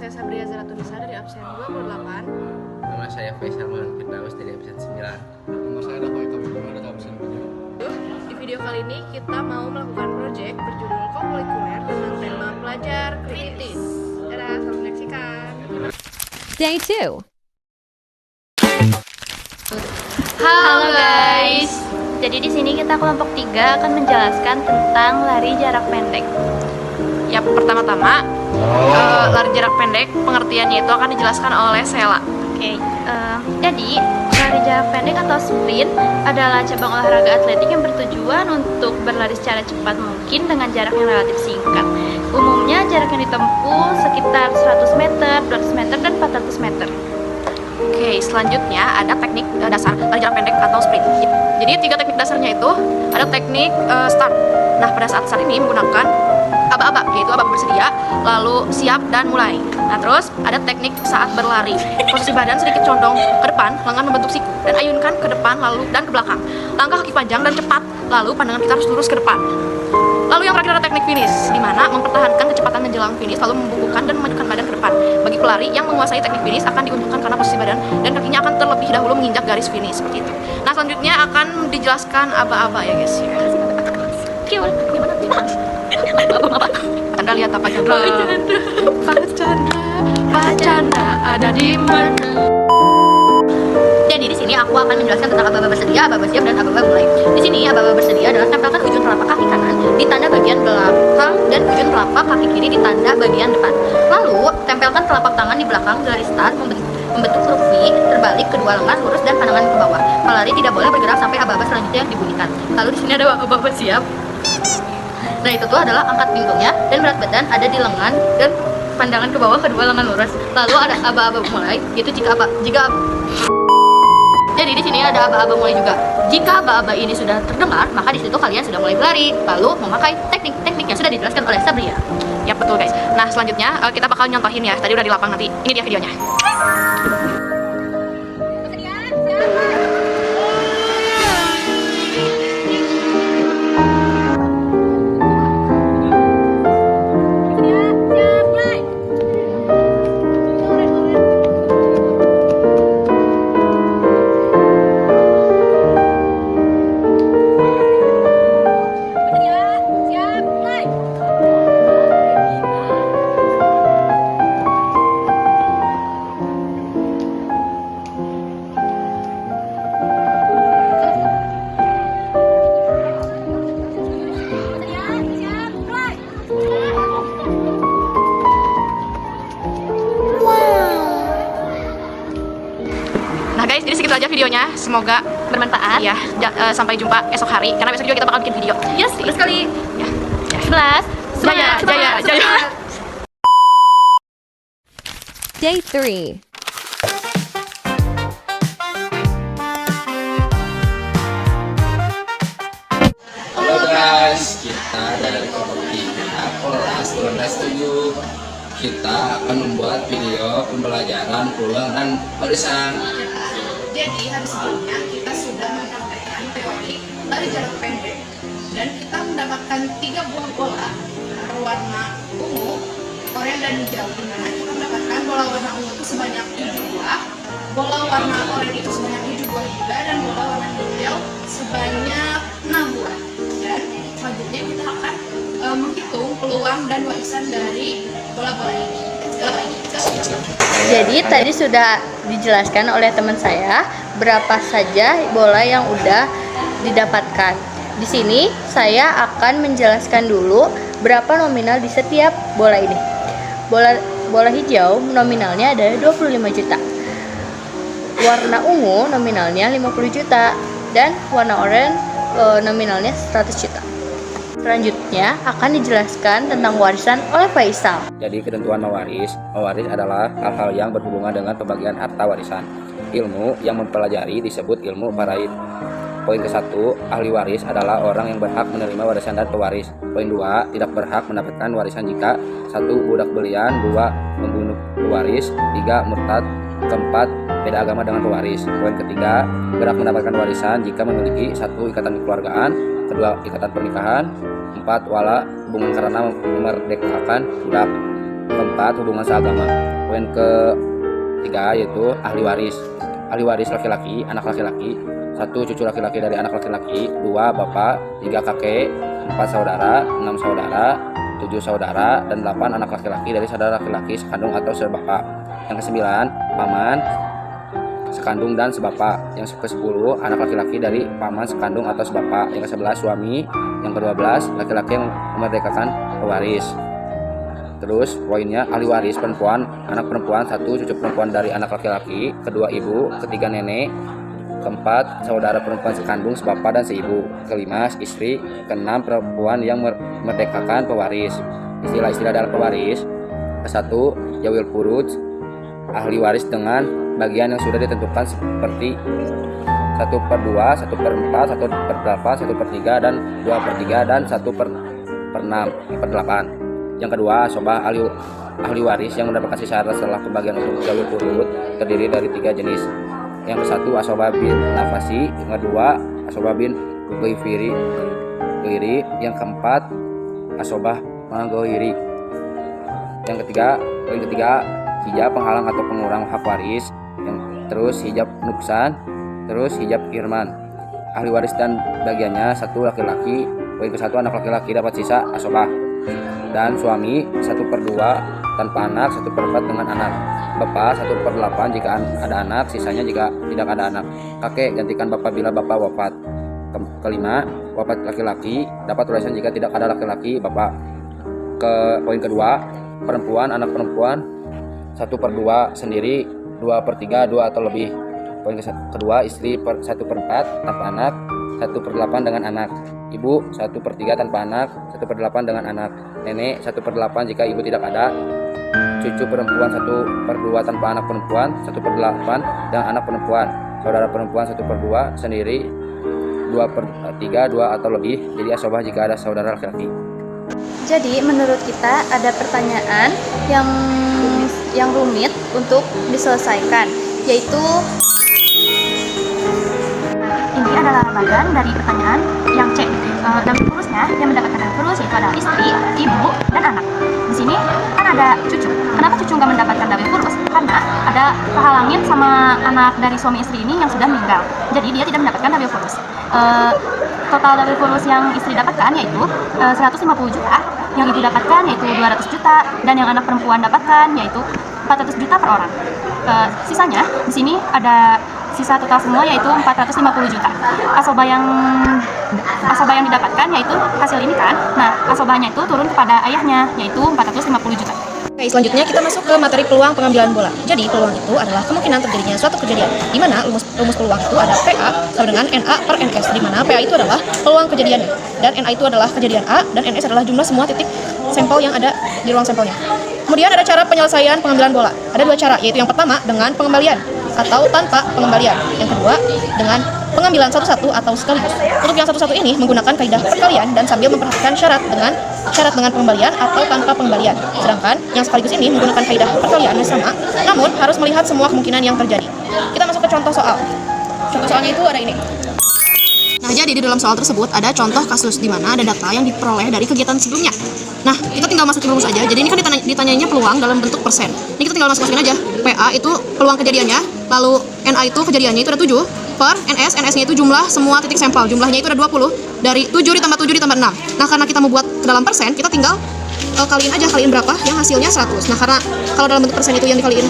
saya Sabria Zaratunisa dari absen 28. Nama saya Faisal Firdaus dari absen 9. Nama saya Dafa Ikawibuna dari absen 7. Di video kali ini kita mau melakukan proyek berjudul Kokulikuler tentang tema pelajar kritis. Dadah, selamat menyaksikan. Day 2. Halo guys. Jadi di sini kita kelompok 3 akan menjelaskan tentang lari jarak pendek. Ya, pertama-tama lari jarak pendek pengertiannya itu akan dijelaskan oleh Sela. Oke. Jadi lari jarak pendek atau sprint adalah cabang olahraga atletik yang bertujuan untuk berlari secara cepat mungkin dengan jarak yang relatif singkat. Umumnya jarak yang ditempuh sekitar 100 meter, 200 meter, dan 400 meter. Oke, selanjutnya ada teknik dasar lari jarak pendek atau sprint. Jadi 3 teknik dasarnya itu ada teknik start. Nah, pada saat start ini menggunakan aba-aba, yaitu aba bersedia, lalu siap dan mulai. Nah, terus ada teknik saat berlari. Posisi badan sedikit condong ke depan, lengan membentuk siku, dan ayunkan ke depan lalu dan ke belakang. Langkah kaki panjang dan cepat, lalu pandangan kita harus lurus ke depan. Lalu yang terakhir ada teknik finish, di mana mempertahankan kecepatan menjelang finish, lalu membungkukkan dan memajukan badan ke depan. Bagi pelari yang menguasai teknik finish akan diuntungkan karena posisi badan dan kakinya akan terlebih dahulu menginjak garis finish, seperti itu. Nah, selanjutnya akan dijelaskan aba-aba ya guys ya. Kiul, gimana? Anda lihat apa Chandra? Pak Chandra ada di mana? Jadi di sini aku akan menjelaskan tentang aba-aba bersedia, aba-aba siap, dan aba-aba mulai. Di sini aba-aba bersedia adalah tempelkan ujung telapak kaki kanan di tanda bagian belakang dan ujung telapak kaki kiri di tanda bagian depan. Lalu tempelkan telapak tangan di belakang garis start membentuk huruf V, terbalik kedua lengan lurus dan pandangan ke bawah. Pelari tidak boleh bergerak sampai aba-aba selanjutnya yang dibunyikan. Lalu di sini ada aba-aba siap. Nah, itu tuh adalah angkat pinggangnya dan berat badan ada di lengan dan pandangan ke bawah kedua lengan lurus. Lalu ada aba-aba mulai, yaitu jadi di sini ada aba-aba mulai juga. Jika aba-aba ini sudah terdengar, maka di situ kalian sudah mulai berlari. Lalu memakai teknik-teknik yang sudah dijelaskan oleh Sabria. Ya, betul guys. Nah, selanjutnya kita bakal nyontohin ya. Tadi udah di lapang, nanti ini dia videonya. Nah guys, jadi segitu aja videonya. Semoga bermanfaat. ya. Sampai jumpa esok hari, karena besok juga kita bakal bikin video. Yes, betul sekali. Ya. 11. Semangat, Jaya. Day 3. Halo guys, kita dari kelompok 3 kelas 12-7. Kita akan membuat video pembelajaran pulang dan barisan. Jadi hari sebelumnya kita sudah menyampaikan teori lari jarak pendek dan kita mendapatkan 3 buah bola berwarna ungu, oranye, dan hijau. Di mana kita mendapatkan bola warna ungu itu sebanyak 7 buah, bola warna oranye itu sebanyak 7 buah juga, dan bola warna hijau sebanyak 6 buah. Dan selanjutnya kita akan menghitung peluang dan warisan dari bola-bola ini. Jadi tadi sudah dijelaskan oleh teman saya berapa saja bola yang udah didapatkan. Di sini saya akan menjelaskan dulu berapa nominal di setiap bola ini. Bola hijau nominalnya adalah 25 juta. Warna ungu nominalnya 50 juta dan warna oranye nominalnya 100 juta. Selanjutnya akan dijelaskan tentang warisan oleh Faisal. Jadi ketentuan mewaris adalah hal-hal yang berhubungan dengan pembagian harta warisan. Ilmu yang mempelajari disebut ilmu faraid. Poin ke-1, ahli waris adalah orang yang berhak menerima warisan dan pewaris. Poin 2, tidak berhak mendapatkan warisan jika 1. budak belian, 2. membunuh pewaris, 3. murtad, keempat, beda agama dengan pewaris. Poin ketiga, berhak mendapatkan warisan jika memiliki 1. ikatan kekeluargaan, 2. ikatan pernikahan, 4. wala hubungan karena memerdekakan budak, 4. hubungan seagama. Poin ketiga yaitu ahli waris. Ahli waris laki-laki, anak laki-laki, 1 cucu laki-laki dari anak laki-laki, 2 bapak, 3 kakek, 4 saudara, 6 saudara, 7 saudara, dan 8 anak laki-laki dari saudara laki-laki sekandung atau sebapak. Yang ke-9 paman sekandung dan sebapak. Yang ke-10 anak laki-laki dari paman sekandung atau sebapak. Yang ke-11 suami. Yang ke-12 laki-laki yang memerdekakan pewaris. Terus poinnya ahli waris perempuan, anak perempuan 1 cucu perempuan dari anak laki-laki, kedua ibu, ketiga nenek, keempat saudara perempuan sekandung sebapak dan seibu, kelima istri, keenam perempuan yang memerdekakan pewaris. Istilah-istilah dalam pewaris: ke-1 Yawil Furuj, ahli waris dengan bagian yang sudah ditentukan seperti 1/2, 1/4, 1/8, 1/3, dan 2/3, dan 1/6/8. Yang kedua, asobah ahli waris yang mendapatkan sisa setelah pembagian untuk jalur urut terdiri dari 3 jenis. Yang ke-1 asobah bin nafasi, yang kedua asobah bin goifiri, yang keempat asobah manggoiri. Yang ketiga, hijab penghalang atau pengurang hak waris, terus hijab nuksan, terus hijab kirman. Ahli waris dan bagiannya: 1 laki-laki, poin ke-1 anak laki-laki dapat sisa asobah, dan suami 1/2 tanpa anak, 1/4 dengan anak. Bapak 1/8 jika ada anak, sisanya jika tidak ada anak. Kakek gantikan bapak bila bapak wafat. Kelima, wafat laki-laki dapat warisan jika tidak ada laki-laki bapak. Poin kedua, perempuan, anak perempuan 1/2 sendiri, 2/3, 2 atau lebih. Poin kedua, istri 1/4 tanpa anak, 1/8 dengan anak. Ibu 1/3 tanpa anak, 1/8 dengan anak. Nenek 1/8 jika ibu tidak ada. Cucu perempuan 1/2 tanpa anak perempuan, 1/8 dengan anak perempuan. Saudara perempuan 1/2 sendiri, 2/3, 2 atau lebih. Jadi asobah jika ada saudara laki-laki. Jadi menurut kita ada pertanyaan yang rumit untuk diselesaikan, yaitu Ini adalah bagian dari pertanyaan yang C. Dalam urusnya yang mendapatkan dalam urus yaitu adalah istri, ibu, dan anak. Di sini kan ada cucu. Kenapa cucu nggak mendapatkan dawil kurus? Karena ada kehalangin sama anak dari suami istri ini yang sudah meninggal. Jadi dia tidak mendapatkan dawil kurus. Total dawil kurus yang istri dapatkan yaitu 150 juta, yang ibu dapatkan yaitu 200 juta, dan yang anak perempuan dapatkan yaitu 400 juta per orang. Sisanya di sini ada sisa total semua yaitu 450 juta. Asobah yang didapatkan yaitu hasil ini kan. Nah, asobahnya itu turun kepada ayahnya yaitu 450 juta. Oke, selanjutnya kita masuk ke materi peluang pengambilan bola. Jadi, peluang itu adalah kemungkinan terjadinya suatu kejadian, di mana rumus peluang itu ada PA sama dengan NA per NS, di mana PA itu adalah peluang kejadiannya, dan NA itu adalah kejadian A, dan NS adalah jumlah semua titik sampel yang ada di ruang sampelnya. Kemudian ada cara penyelesaian pengambilan bola. Ada 2 cara, yaitu yang pertama dengan pengembalian atau tanpa pengembalian. Yang kedua dengan pengambilan satu-satu atau sekaligus. Untuk yang satu-satu ini menggunakan kaidah perkalian dan sambil memperhatikan syarat dengan pengembalian atau tanpa pengembalian. Sedangkan yang sekaligus ini menggunakan kaidah perkalian yang sama, namun harus melihat semua kemungkinan yang terjadi. Kita masuk ke contoh soal. Contoh soalnya itu ada ini. Nah, jadi di dalam soal tersebut ada contoh kasus di mana ada data yang diperoleh dari kegiatan sebelumnya. Nah, kita tinggal masukin rumus aja. Jadi ini kan ditanyanya peluang dalam bentuk persen. Ini kita tinggal masukin aja. PA itu peluang kejadiannya, lalu NA itu kejadiannya itu ada 7 per NS, NS-nya itu jumlah semua titik sampel. Jumlahnya itu ada 20 dari 7 ditambah 7 ditambah 6. Nah, karena kita mau buat ke dalam persen, kita tinggal kaliin berapa yang hasilnya 100. Nah, karena kalau dalam bentuk persen itu yang dikaliin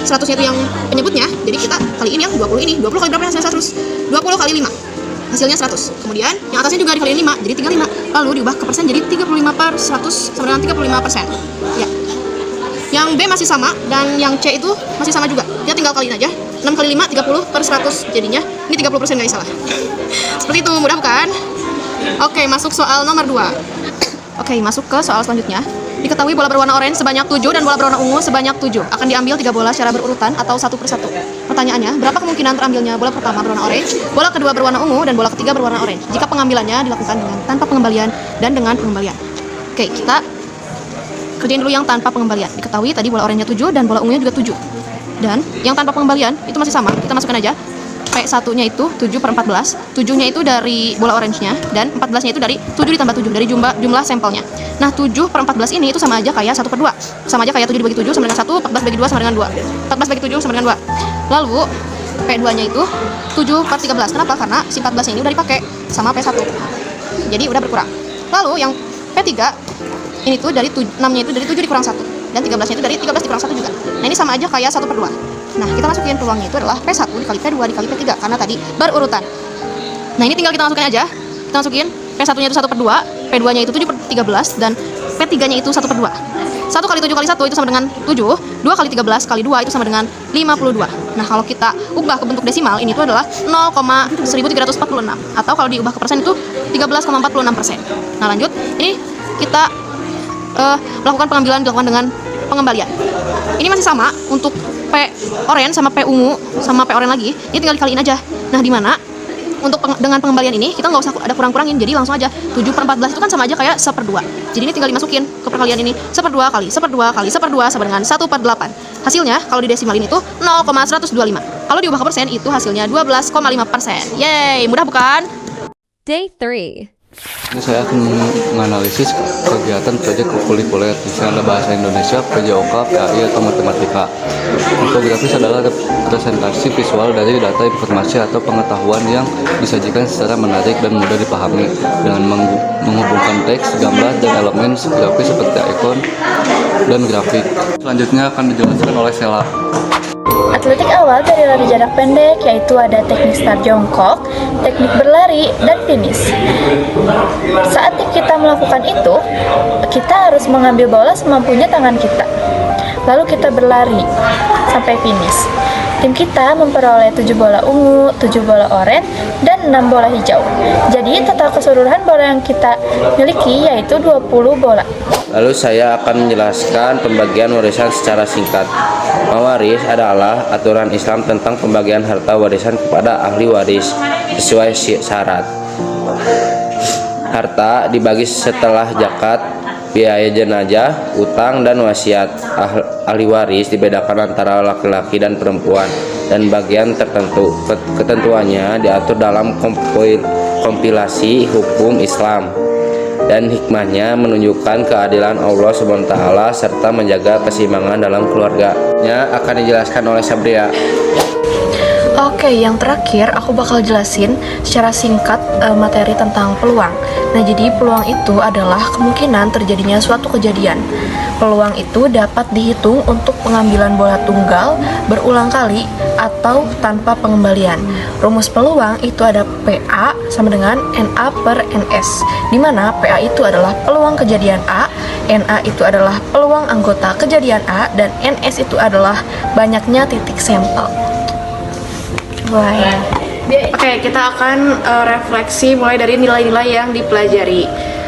100-nya itu yang penyebutnya, jadi kita kaliin yang 20 ini. 20 kali berapa yang hasilnya 100? 20 kali 5. Hasilnya 100. Kemudian yang atasnya juga dikaliin 5, jadi 35. Lalu diubah ke persen jadi 35/100 sama dengan 35%. Ya. Yang B masih sama dan yang C itu masih sama juga. Dia tinggal kaliin aja. 6 kali 5 30/100 jadinya. Ini 30% guys, salah. Seperti itu, mudah bukan? Oke, masuk soal nomor 2. Oke, masuk ke soal selanjutnya. Diketahui bola berwarna oranye sebanyak 7 dan bola berwarna ungu sebanyak 7. Akan diambil 3 bola secara berurutan atau satu persatu. Pertanyaannya, berapa kemungkinan terambilnya bola pertama berwarna orange, bola kedua berwarna ungu, dan bola ketiga berwarna orange jika pengambilannya dilakukan dengan tanpa pengembalian dan dengan pengembalian? Oke, kita kerjain dulu yang tanpa pengembalian. Diketahui tadi bola oranye 7 dan bola ungunya juga 7. Dan yang tanpa pengembalian itu masih sama. Kita masukkan aja P1-nya itu 7/14, 7-nya itu dari bola orange-nya, dan 14-nya itu dari 7 ditambah 7, dari jumlah sampelnya. Nah, 7/14 ini itu sama aja kayak 1/2. Sama aja kayak 7 dibagi 7 sama dengan 1, 14 bagi 2 sama dengan 2. 14 bagi 7 sama dengan 2. Lalu, P2-nya itu 7/13. Kenapa? Karena si 14-nya ini udah dipakai sama P1. Jadi udah berkurang. Lalu yang P3 ini tuh dari 6-nya itu dari 7 dikurang 1, dan 13-nya itu dari 13 dikurang 1 juga. Nah, ini sama aja kayak 1/2. Nah, kita masukin peluangnya itu adalah P1 dikali P2 dikali P3 karena tadi berurutan. Nah, ini tinggal kita masukin aja. Kita masukin P1-nya itu 1/2, P2-nya itu 7/13, dan P3-nya itu 1/2. 1 kali 7 kali 1 itu sama dengan 7, 2 kali 13 kali 2 itu sama dengan 52. Nah, kalau kita ubah ke bentuk desimal, ini itu adalah 0,1346, atau kalau diubah ke persen itu 13,46%. Nah, lanjut, ini kita melakukan pengambilan dilakukan dengan pengembalian. Ini masih sama untuk P oranye sama P ungu sama P oranye lagi, ini tinggal dikaliin aja. Nah, di mana untuk dengan pengembalian ini kita nggak usah ada kurang-kurangin, jadi langsung aja 7/14 itu kan sama aja kayak 1/2. Jadi ini tinggal dimasukin ke perkalian ini, 1/2 kali 1/2 kali 1/2 sama dengan 1/8. Hasilnya kalau di desimalin itu 0,125. Kalau diubah ke persen itu hasilnya 12,5%. Yeay, mudah bukan? Day 3. Ini saya akan menganalisis kegiatan proyek kuliah misalnya bahasa Indonesia, PJOK, PAI, atau matematika. Infografis adalah representasi visual dari data informasi atau pengetahuan yang disajikan secara menarik dan mudah dipahami dengan menghubungkan teks, gambar, dan elemen grafis seperti ikon dan grafik. Selanjutnya akan dijelaskan oleh Sela. Atletik awal dari lari jarak pendek yaitu ada teknik start jongkok, teknik berlari, dan finish. Saat kita melakukan itu, kita harus mengambil bola semampunya tangan kita. Lalu kita berlari sampai finish. Tim kita memperoleh 7 bola ungu, 7 bola oranye, dan 6 bola hijau. Jadi total keseluruhan bola yang kita miliki yaitu 20 bola. Lalu saya akan menjelaskan pembagian warisan secara singkat. Mewaris adalah aturan Islam tentang pembagian harta warisan kepada ahli waris sesuai syarat. Harta dibagi setelah zakat, biaya jenazah, utang, dan wasiat. Ahli waris dibedakan antara laki-laki dan perempuan, dan bagian tertentu. Ketentuannya diatur dalam kompilasi hukum Islam, dan hikmahnya menunjukkan keadilan Allah SWT serta menjaga keseimbangan dalam keluarganya akan dijelaskan oleh Sabria. Oke, yang terakhir aku bakal jelasin secara singkat materi tentang peluang. Nah, jadi peluang itu adalah kemungkinan terjadinya suatu kejadian. Peluang itu dapat dihitung untuk pengambilan bola tunggal berulang kali atau tanpa pengembalian. Rumus peluang itu ada PA sama dengan NA per NS, di mana PA itu adalah peluang kejadian A, NA itu adalah peluang anggota kejadian A, dan NS itu adalah banyaknya titik sampel. Oke, kita akan refleksi mulai dari nilai-nilai yang dipelajari.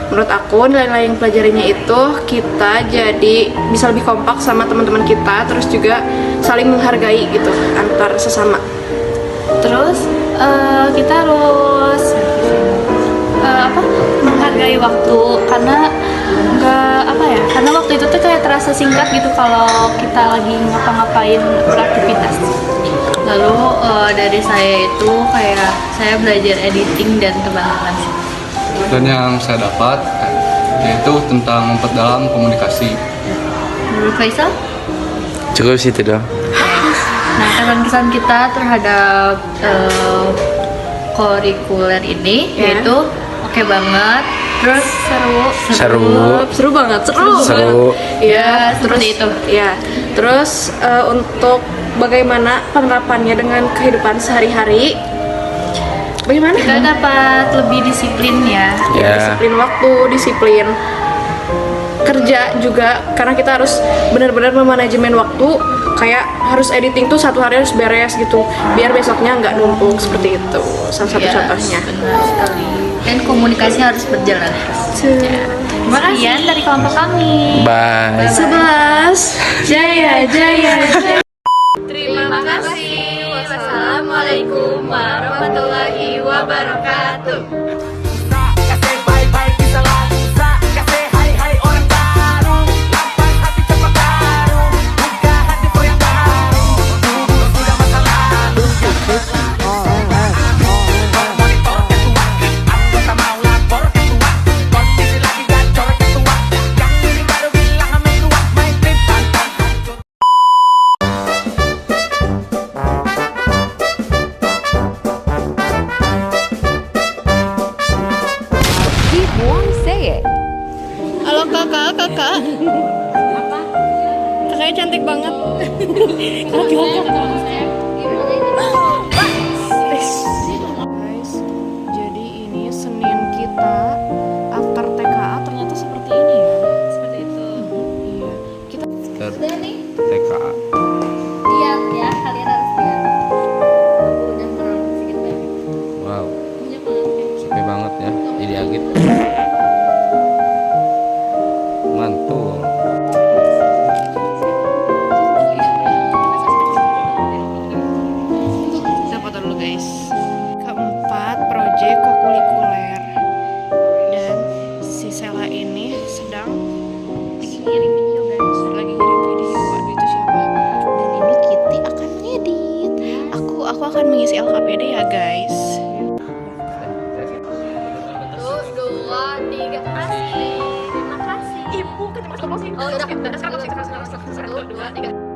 Menurut aku, nilai-nilai yang pelajarinya itu kita jadi bisa lebih kompak sama teman-teman kita, terus juga saling menghargai gitu antar sesama. Terus kita harus menghargai waktu, karena karena waktu itu tuh kayak terasa singkat gitu kalau kita lagi ngapa-ngapain beraktivitas. Lalu dari saya itu kayak saya belajar editing dan teman-teman. Dan yang saya dapat yaitu tentang memperdalam komunikasi. Menurut Faisal? Cukup sih itu doang. Nah, kesan-kesan kita terhadap kurikuler ini yaitu oke banget, terus seru banget. Ya, terus seperti itu. Ya, terus untuk bagaimana penerapannya dengan kehidupan sehari-hari? Bagaimana? Kita dapat lebih disiplin ya. Disiplin waktu, disiplin kerja juga, karena kita harus benar-benar memanajemen waktu. Kayak harus editing tuh satu hari harus beres gitu, biar besoknya nggak numpuk, seperti itu. Salah satu contohnya. Benar sekali. Dan komunikasi harus berjalan terus. Terima kasih. Sekian dari kelompok kami. Bye. 11 Jaya. Terima kasih. Wassalamualaikum warahmatullahi wabarakatuh. Oh. kakak. Kakaknya cantik banget. Guys, jadi ini Senin kita after TKA ternyata seperti ini ya. Seperti itu. Iya. Kita Udah nih, TKA. lihat ya, kalian harus lihat. Aku udah merang sedikit banyak. Wow, Banyak banget ya. sepi banget ya. Jadi agit. Mantul. kita foto dulu guys. Keempat, proyek kokulikuler. Dan si Sela ini sedang lagi ngirim video guys. Lagi ngirim video. Waduh, itu siapa? Dan ini Kitty akan ngedit. Aku akan mengisi LKPD ya guys. 1, 2, 3, kasih. Terima kasih. Ibu, kita masuk posisi. Oh, udah. Sekarang 1, 2, 3.